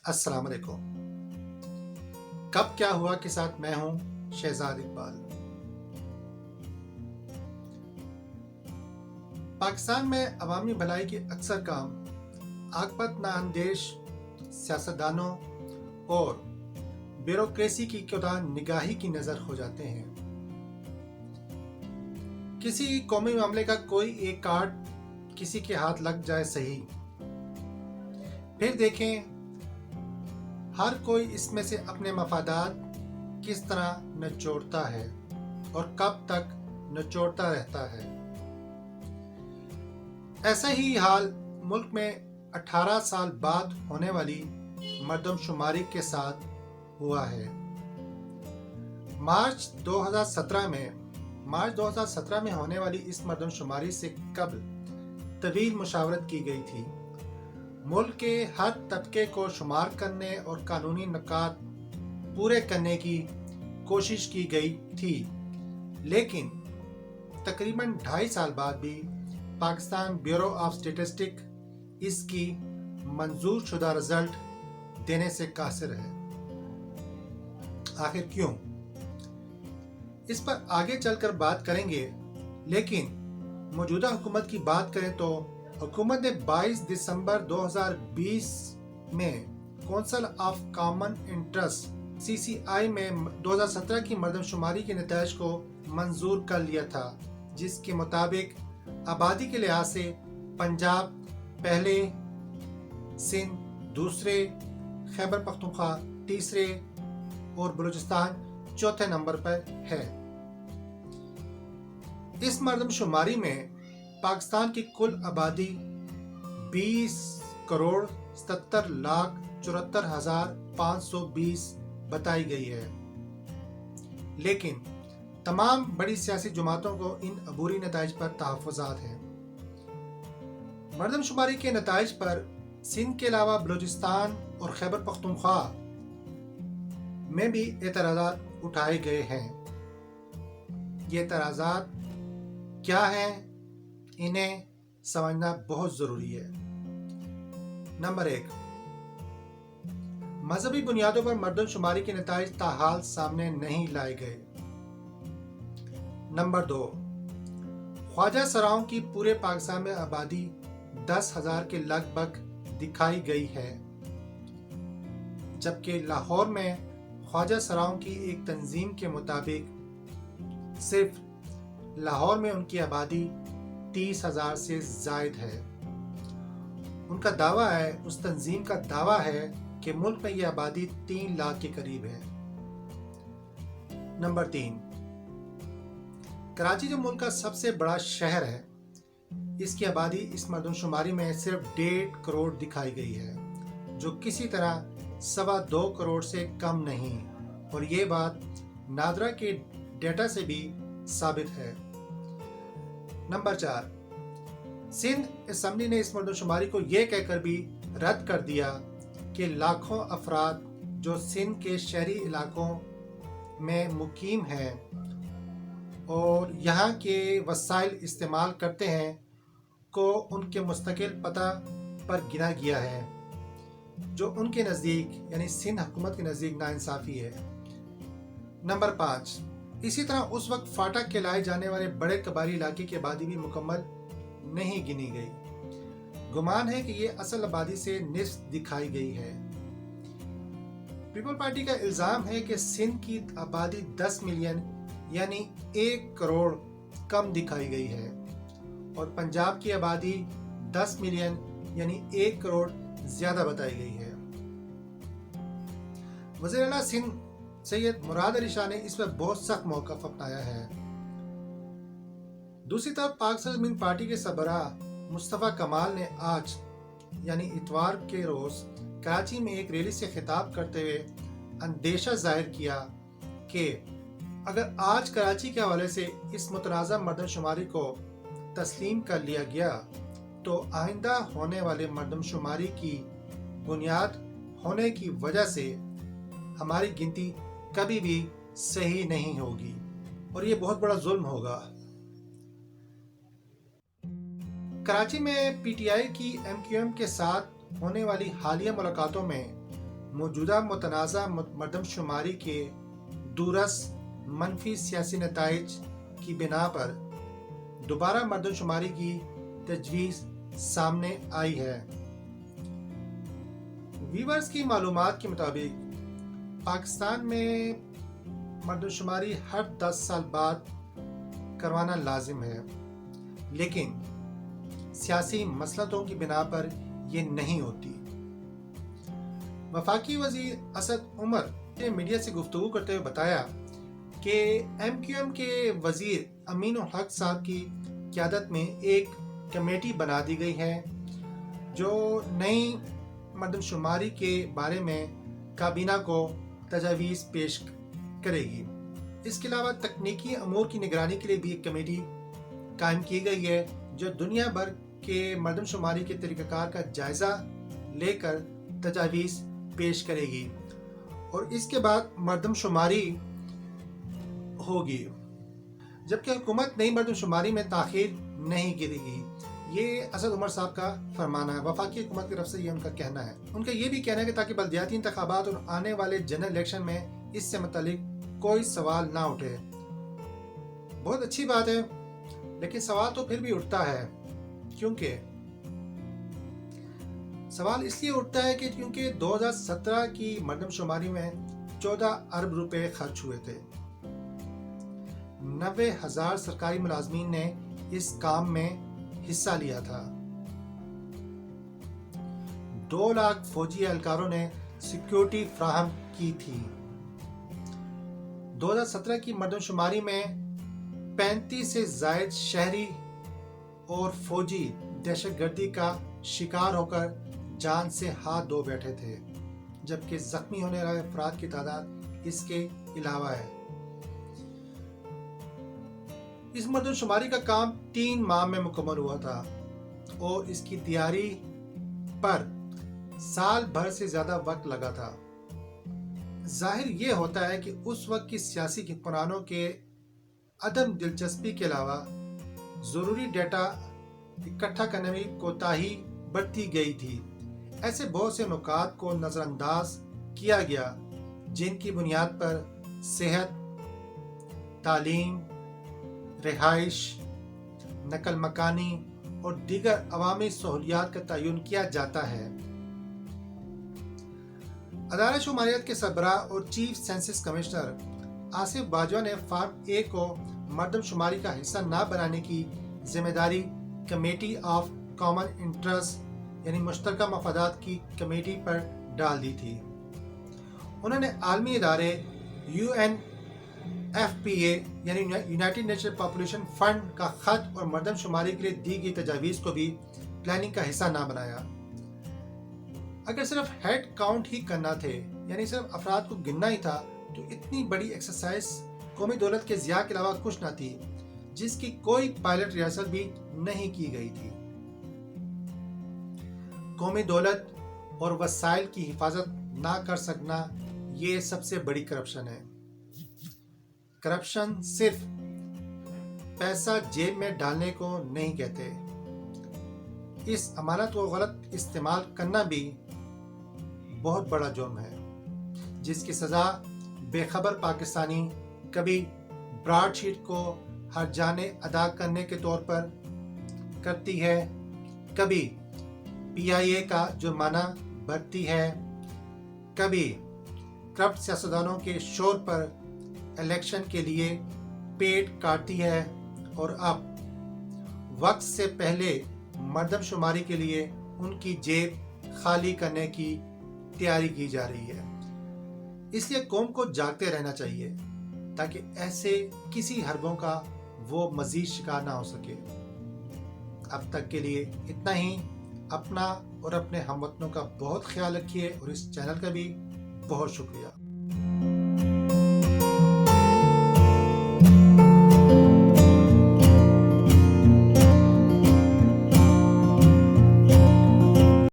السلام علیکم۔ کب کیا ہوا کے ساتھ میں ہوں شہزاد اقبال۔ پاکستان میں عوامی بھلائی کے اکثر کام عاقبت نااندیش سیاستدانوں اور بیوروکریسی کی کوتاہ نگاہی کی نظر ہو جاتے ہیں۔ کسی قومی معاملے کا کوئی ایک کارڈ کسی کے ہاتھ لگ جائے صحیح، پھر دیکھیں ہر کوئی اس میں سے اپنے مفادات کس طرح نچوڑتا ہے اور کب تک نچوڑتا رہتا ہے۔ ایسا ہی حال ملک میں 18 سال بعد ہونے والی مردم شماری کے ساتھ ہوا ہے۔ مارچ 2017 میں ہونے والی اس مردم شماری سے قبل طویل مشاورت کی گئی تھی۔ ملک کے ہر طبقے کو شمار کرنے اور قانونی نکات پورے کرنے کی کوشش کی گئی تھی، لیکن تقریباً 2.5 سال بعد بھی پاکستان بیورو آف اسٹیٹسٹک اس کی منظور شدہ رزلٹ دینے سے قاصر ہے۔ آخر کیوں؟ اس پر آگے چل کر بات کریں گے، لیکن موجودہ حکومت کی بات کریں تو حکومت نے 22 دسمبر 2020 میں council of common interest CCI میں 2017 کی مردم شماری کے نتائج کو منظور کر لیا تھا، جس کے مطابق آبادی کے لحاظ سے پنجاب پہلے، سندھ دوسرے، خیبر پختونخوا تیسرے اور بلوچستان چوتھے نمبر پر ہے۔ اس مردم شماری میں پاکستان کی کل آبادی 20,77,74,520 بتائی گئی ہے، لیکن تمام بڑی سیاسی جماعتوں کو ان عبوری نتائج پر تحفظات ہیں۔ مردم شماری کے نتائج پر سندھ کے علاوہ بلوچستان اور خیبر پختونخوا میں بھی اعتراضات اٹھائے گئے ہیں۔ یہ اعتراضات کیا ہیں؟ انہیں سمجھنا بہت ضروری ہے۔ نمبر 1، مذہبی بنیادوں پر مردم شماری کے نتائج تاحال سامنے نہیں لائے گئے۔ نمبر 2، خواجہ سراؤں کی پورے پاکستان میں آبادی 10,000 کے لگ بھگ دکھائی گئی ہے، جبکہ لاہور میں خواجہ سراؤں کی ایک تنظیم کے مطابق صرف لاہور میں ان کی آبادی 30,000 سے زائد ہے۔ ان کا دعویٰ ہے، اس تنظیم کا دعویٰ ہے کہ ملک میں یہ آبادی 3 لاکھ کے قریب ہے۔ نمبر 3، کراچی جو ملک کا سب سے بڑا شہر ہے، اس کی آبادی اس مردم شماری میں صرف 1.5 کروڑ دکھائی گئی ہے، جو کسی طرح 2.25 کروڑ سے کم نہیں، اور یہ بات نادرا کے ڈیٹا سے بھی ثابت ہے۔ نمبر 4، سندھ اسمبلی نے اس مردم شماری کو یہ کہہ کر بھی رد کر دیا کہ لاکھوں افراد جو سندھ کے شہری علاقوں میں مقیم ہیں اور یہاں کے وسائل استعمال کرتے ہیں کو ان کے مستقل پتہ پر گنا گیا ہے، جو ان کے نزدیک یعنی سندھ حکومت کے نزدیک ناانصافی ہے۔ نمبر 5، اسی طرح اس وقت فاٹا کہلائے جانے والے بڑے قبائلی علاقے کی آبادی بھی مکمل نہیں گنی گئی۔ گمان ہے کہ یہ اصل آبادی سے نصف دکھائی گئی ہے۔ پیپل پارٹی کا الزام ہے کہ سندھ کی آبادی 10 ملین یعنی 1 کروڑ کم دکھائی گئی ہے، اور پنجاب کی آبادی 10 ملین یعنی 1 کروڑ زیادہ بتائی گئی ہے۔ وزیر اعلیٰ سندھ سید مراد علی شاہ نے اس پر بہت سخت موقف اپنایا ہے۔ دوسری طرف پاکستان زمین پارٹی کے سربراہ مصطفیٰ کمال نے آج یعنی اتوار کے روز کراچی میں ایک ریلی سے خطاب کرتے ہوئے اندیشہ ظاہر کیا کہ اگر آج کراچی کے حوالے سے اس متنازع مردم شماری کو تسلیم کر لیا گیا تو آئندہ ہونے والے مردم شماری کی بنیاد ہونے کی وجہ سے ہماری گنتی کبھی بھی صحیح نہیں ہوگی اور یہ بہت بڑا ظلم ہوگا۔ کراچی میں PTI کی MQM کے ساتھ ہونے والی حالیہ ملاقاتوں میں موجودہ متنازع مردم شماری کے دورس منفی سیاسی نتائج کی بنا پر دوبارہ مردم شماری کی تجویز سامنے آئی ہے۔ ویورز کی معلومات کے مطابق پاکستان میں مردم شماری ہر 10 سال بعد کروانا لازم ہے، لیکن سیاسی مصلحتوں کی بنا پر یہ نہیں ہوتی۔ وفاقی وزیر اسد عمر نے میڈیا سے گفتگو کرتے ہوئے بتایا کہ MQM کے وزیر امین الحق صاحب کی قیادت میں ایک کمیٹی بنا دی گئی ہے جو نئی مردم شماری کے بارے میں کابینہ کو تجاویز پیش کرے گی۔ اس کے علاوہ تکنیکی امور کی نگرانی کے لیے بھی ایک کمیٹی قائم کی گئی ہے جو دنیا بھر کے مردم شماری کے طریقہ کار کا جائزہ لے کر تجاویز پیش کرے گی اور اس کے بعد مردم شماری ہوگی، جبکہ حکومت نئی مردم شماری میں تاخیر نہیں کرے گی۔ یہ اسد عمر صاحب کا فرمانا ہے۔ وفاقی حکومت کی طرف سے یہ ان کا کہنا ہے۔ ان کا یہ بھی کہنا ہے کہ تاکہ بلدیاتی انتخابات اور آنے والے جنرل الیکشن میں اس سے متعلق کوئی سوال نہ اٹھے۔ بہت اچھی بات ہے، لیکن سوال تو پھر بھی اٹھتا ہے، کیونکہ سوال اس لیے اٹھتا ہے کہ کیونکہ 2017 کی مردم شماری میں 14 ارب روپے خرچ ہوئے تھے۔ 90,000 سرکاری ملازمین نے اس کام میں حصہ لیا تھا۔ 2 لاکھ فوجی اہلکاروں نے سیکیورٹی فراہم کی تھی۔ 2017 کی مردم شماری میں 35 سے زائد شہری اور فوجی دہشت گردی کا شکار ہو کر جان سے ہاتھ دھو بیٹھے تھے، جبکہ زخمی ہونے والے افراد کی تعداد اس کے علاوہ ہے۔ اس مردم شماری کا کام 3 ماہ میں مکمل ہوا تھا اور اس کی تیاری پر سال بھر سے زیادہ وقت لگا تھا۔ ظاہر یہ ہوتا ہے کہ اس وقت کی سیاسی حکمرانوں کے عدم دلچسپی کے علاوہ ضروری ڈیٹا اکٹھا کرنے میں کوتاہی برتی گئی تھی۔ ایسے بہت سے نکات کو نظر انداز کیا گیا جن کی بنیاد پر صحت، تعلیم، رہائش، نقل مکانی اور دیگر عوامی سہولیات کا تعین کیا جاتا ہے۔ ادارہ شماریات کے سربراہ اور chief census commissioner Asif Bajwa نے فارم اے کو مردم شماری کا حصہ نہ بنانے کی ذمہ داری کمیٹی آف کامن انٹرسٹ یعنی مشترکہ مفادات کی کمیٹی پر ڈال دی تھی۔ انہوں نے عالمی ادارے UNFPA یعنی یونائٹڈ نیشن پاپولیشن فنڈ کا خط اور مردم شماری کے لیے دی گئی تجاویز کو بھی پلاننگ کا حصہ نہ بنایا۔ اگر صرف ہیڈ کاؤنٹ ہی کرنا تھے، یعنی صرف افراد کو گننا ہی تھا، تو اتنی بڑی ایکسرسائز قومی دولت کے ضیاع کے علاوہ کچھ نہ تھی، جس کی کوئی پائلٹ ریاست بھی نہیں کی گئی تھی۔ قومی دولت اور وسائل کی حفاظت نہ کر سکنا یہ سب سے بڑی کرپشن ہے۔ کرپشن صرف پیسہ جیب میں ڈالنے کو نہیں کہتے، اس امانت کو غلط استعمال کرنا بھی بہت بڑا جرم ہے، جس کی سزا بے خبر پاکستانی کبھی براڈ شیٹ کو ہرجانے ادا کرنے کے طور پر کرتی ہے، کبھی PIA کا جرمانہ بھرتی ہے، کبھی کرپٹ سیاستدانوں کے شور پر الیکشن کے لیے پیٹ کاٹتی ہے، اور اب وقت سے پہلے مردم شماری کے لیے ان کی جیب خالی کرنے کی تیاری کی جا رہی ہے۔ اس لیے قوم کو جاگتے رہنا چاہیے تاکہ ایسے کسی حربوں کا وہ مزید شکار نہ ہو سکے۔ اب تک کے لیے اتنا ہی۔ اپنا اور اپنے ہم وطنوں کا بہت خیال رکھیے اور اس چینل کا بھی بہت شکریہ۔